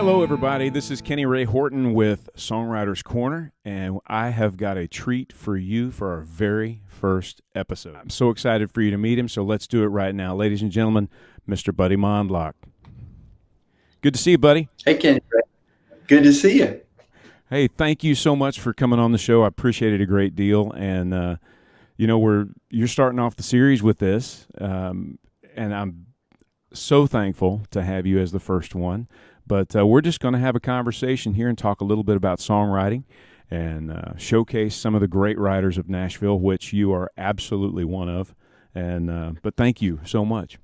Hello, everybody. This is Kenny Ray Horton with Songwriter's Corner, and I have got a treat for you for our very first episode. I'm so excited for you to meet him, so let's do it right now. Ladies and gentlemen, Mr. Buddy Mondlock. Good to see you, buddy. Hey, Kenny. Good to see you. Hey, thank you so much for coming on the show. I appreciate it a great deal, and you're starting off the series with this, and I'm so thankful to have you as the first one. But we're just going to have a conversation here and talk a little bit about songwriting and showcase some of the great writers of Nashville, which you are absolutely one of. And but thank you so much.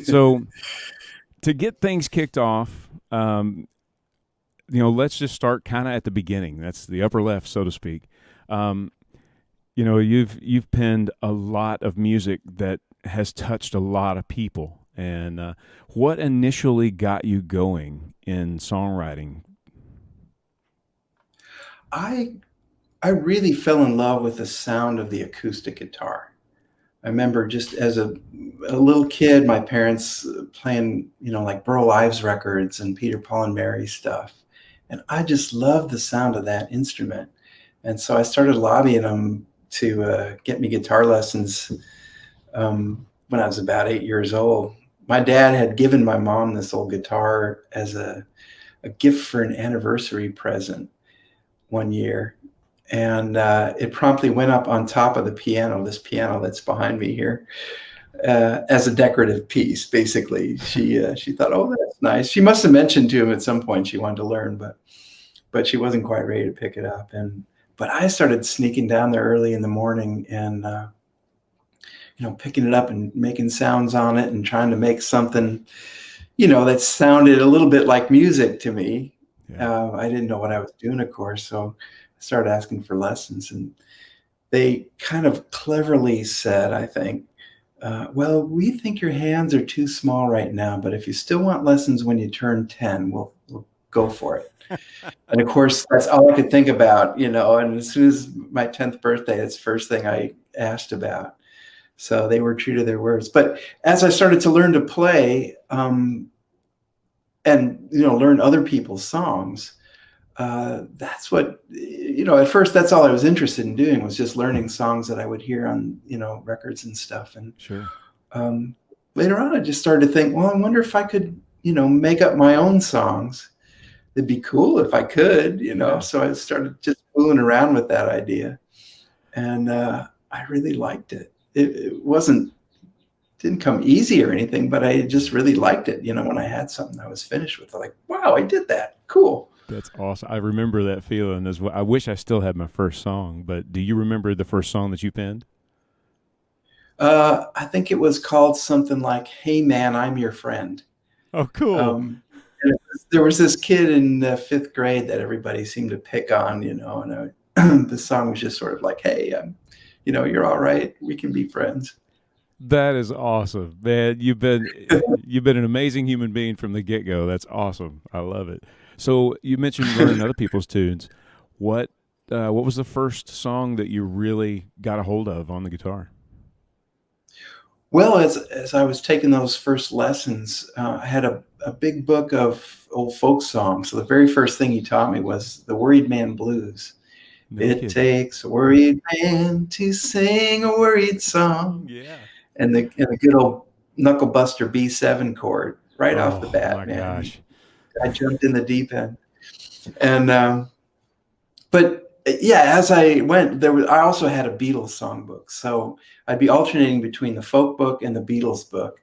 So to get things kicked off, let's just start kind of at the beginning. That's the upper left, so to speak. You've penned a lot of music that has touched a lot of people. And what initially got you going in songwriting? I really fell in love with the sound of the acoustic guitar. I remember just as a little kid, my parents playing, like Burl Ives records and Peter, Paul and Mary stuff. And I just loved the sound of that instrument. And so I started lobbying them to get me guitar lessons when I was about 8 years old. My dad had given my mom this old guitar as a gift for an anniversary present one year. And it promptly went up on top of the piano, this piano that's behind me here, as a decorative piece. Basically, she thought, "Oh, that's nice." She must have mentioned to him at some point she wanted to learn, but she wasn't quite ready to pick it up. But I started sneaking down there early in the morning and picking it up and making sounds on it and trying to make something, that sounded a little bit like music to me. Yeah. I didn't know what I was doing, of course, so I started asking for lessons, and they kind of cleverly said, I think, well, we think your hands are too small right now, but if you still want lessons when you turn 10, we'll go for it. And of course, that's all I could think about, and as soon as my 10th birthday, that's the first thing I asked about. So they were true to their words. But as I started to learn to play and, learn other people's songs, that's what, at first, that's all I was interested in doing, was just learning songs that I would hear on, records and stuff. And Sure. Later on, I just started to think, well, I wonder if I could, make up my own songs. It'd be cool if I could, Yeah. So I started just fooling around with that idea. And I really liked it. It didn't come easy or anything, but I just really liked it. When I had something I was finished with, I'm like, wow, I did that. Cool. That's awesome. I remember that feeling as well. I wish I still had my first song, but do you remember the first song that you penned? I think it was called something like, "Hey Man, I'm Your Friend." Oh, cool. There was this kid in the 5th grade that everybody seemed to pick on, and the song was just sort of like, "Hey, you're all right. We can be friends." That is awesome, man. You've been an amazing human being from the get go. That's awesome. I love it. So you mentioned learning other people's tunes. What was the first song that you really got a hold of on the guitar? Well, as I was taking those first lessons, I had a big book of old folk songs. So the very first thing he taught me was the Worried Man Blues. No It kidding. takes a worried man to sing a worried song. Yeah. And the good old knuckle buster B7 chord right off the Oh bat, my man. gosh. I jumped in the deep end. And but yeah, as I went, I also had a Beatles songbook, so I'd be alternating between the folk book and the Beatles book.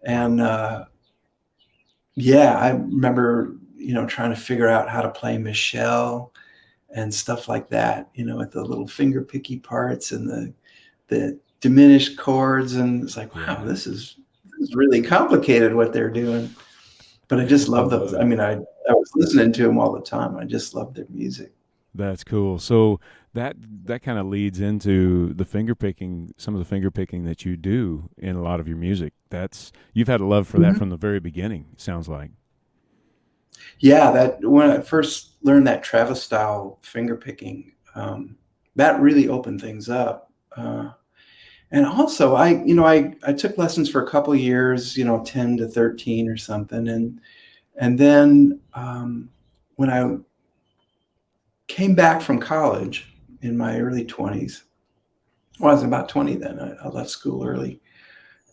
And yeah, I remember trying to figure out how to play Michelle and stuff like that, with the little finger picky parts and the diminished chords, and it's like, wow, Yeah. this is really complicated what they're doing. But I just I love those. love I it. mean, I was listening to them all the time. I just love their music. That's cool. So that kind of leads into the finger picking, some of the finger picking that you do in a lot of your music. That's you've had a love for that Mhm. from the very beginning, sounds like. Yeah, that when I first learned that Travis style finger picking, that really opened things up. And also, I took lessons for a couple of years, 10 to 13 or something. And then when I came back from college in my early 20s, well, I was about 20 then. I left school early.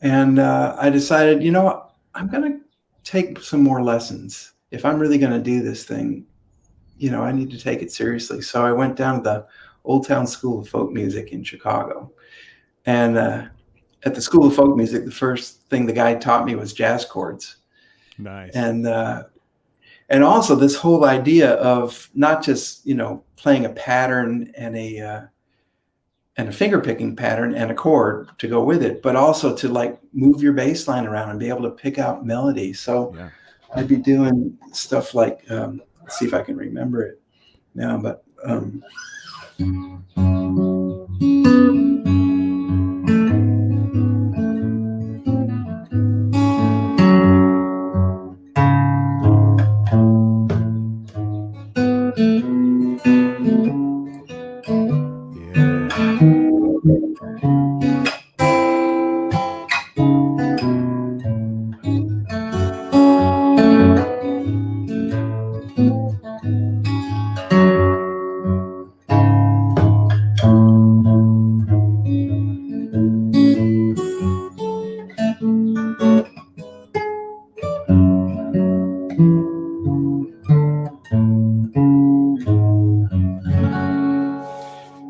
And I decided, what? I'm going to take some more lessons. If I'm really going to do this thing, I need to take it seriously. So I went down to the Old Town School of Folk Music in Chicago. And at the School of Folk Music, the first thing the guy taught me was jazz chords. Nice. And also this whole idea of not just, playing a pattern and a finger picking pattern and a chord to go with it, but also to like move your bass line around and be able to pick out melody. So Yeah. I'd be doing stuff like, let's see if I can remember it now, but Yeah.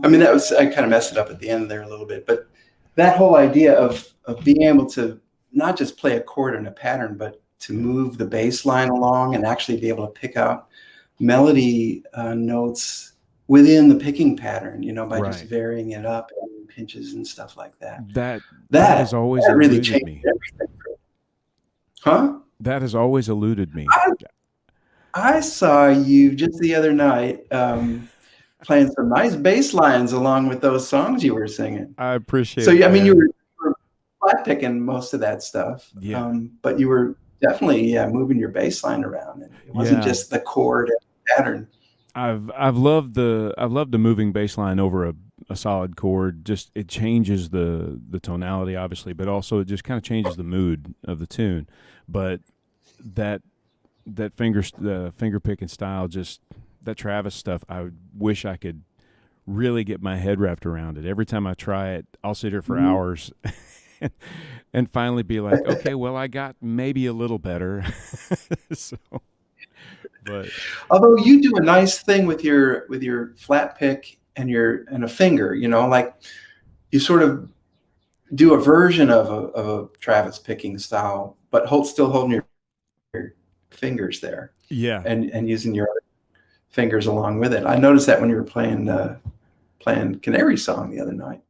I mean, I kind of messed it up at the end there a little bit, but that whole idea of being able to not just play a chord in a pattern, but to move the bass line along and actually be able to pick out melody notes within the picking pattern, by just Right. varying it up and pinches and stuff like that. That has always That really eluded changed me. everything. Huh? That has always eluded me. I, I saw you just the other night playing some nice bass lines along with those songs you were singing. I So, appreciate it, yeah, I mean, you man. were flat picking most of that stuff, Yeah. but you were definitely, moving your bass line around. And it wasn't Yeah. just the chord and pattern. I've loved the moving bass line over a solid chord. Just it changes the tonality, obviously, but also it just kind of changes the mood of the tune. But that the finger picking style, just that Travis stuff, I wish I could really get my head wrapped around it. Every time I try it, I'll sit here for Mhm. hours and finally be like, okay, well, I got maybe a little better. So, but Although you do a nice thing with your flat pick and a finger, like you sort of do a version of a Travis picking style, but still holding your fingers there yeah, and using your other fingers along with it. I noticed that when you were playing Canary Song the other night.